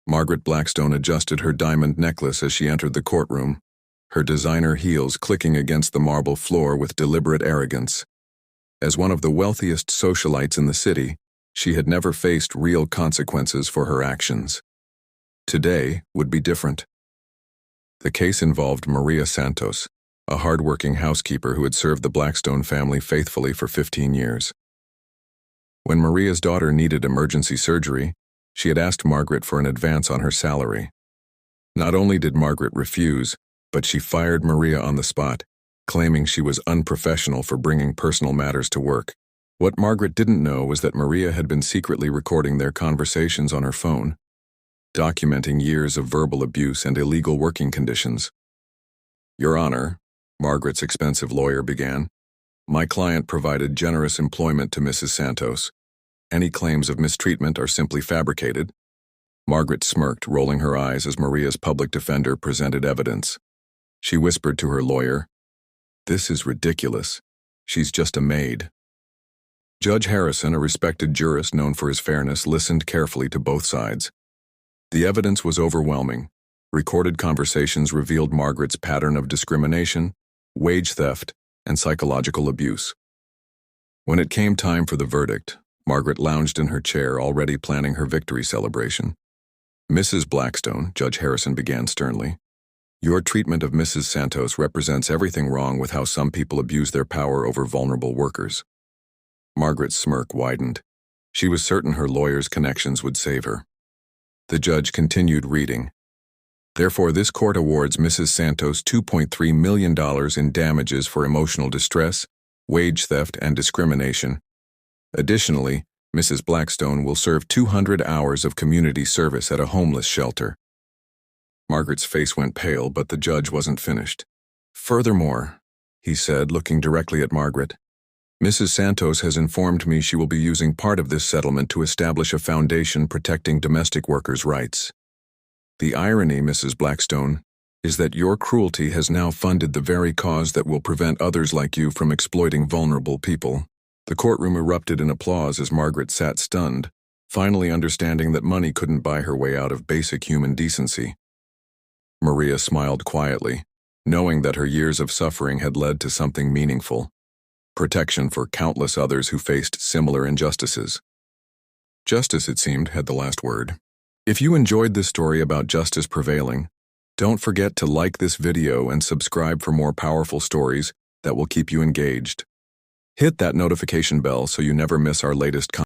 Margaret Blackstone adjusted her diamond necklace as she entered the courtroom, her designer heels clicking against the marble floor with deliberate arrogance. As one of the wealthiest socialites in the city, she had never faced real consequences for her actions. Today would be different. The case involved Maria Santos, a hard-working housekeeper who had served the Blackstone family faithfully for 15 years. When Maria's daughter needed emergency surgery, she had asked Margaret for an advance on her salary. Not only did Margaret refuse, but she fired Maria on the spot, claiming she was unprofessional for bringing personal matters to work. What Margaret didn't know was that Maria had been secretly recording their conversations on her phone, documenting years of verbal abuse and illegal working conditions. "Your Honor," Margaret's expensive lawyer began, "my client provided generous employment to Mrs. Santos. Any claims of mistreatment are simply fabricated." Margaret smirked, rolling her eyes as Maria's public defender presented evidence. She whispered to her lawyer, "This is ridiculous. She's just a maid." Judge Harrison, a respected jurist known for his fairness, listened carefully to both sides. The evidence was overwhelming. Recorded conversations revealed Margaret's pattern of discrimination, wage theft, and psychological abuse. When it came time for the verdict, Margaret lounged in her chair, already planning her victory celebration. "Mrs. Blackstone," Judge Harrison began sternly, "your treatment of Mrs. Santos represents everything wrong with how some people abuse their power over vulnerable workers." Margaret's smirk widened. She was certain her lawyer's connections would save her. The judge continued reading. "Therefore, this court awards Mrs. Santos $2.3 million in damages for emotional distress, wage theft, and discrimination. Additionally, Mrs. Blackstone will serve 200 hours of community service at a homeless shelter." Margaret's face went pale, but the judge wasn't finished. "Furthermore," he said, looking directly at Margaret, "Mrs. Santos has informed me she will be using part of this settlement to establish a foundation protecting domestic workers' rights. The irony, Mrs. Blackstone, is that your cruelty has now funded the very cause that will prevent others like you from exploiting vulnerable people." The courtroom erupted in applause as Margaret sat stunned, finally understanding that money couldn't buy her way out of basic human decency. Maria smiled quietly, knowing that her years of suffering had led to something meaningful: protection for countless others who faced similar injustices. Justice, it seemed, had the last word. If you enjoyed this story about justice prevailing, don't forget to like this video and subscribe for more powerful stories that will keep you engaged. Hit that notification bell so you never miss our latest content.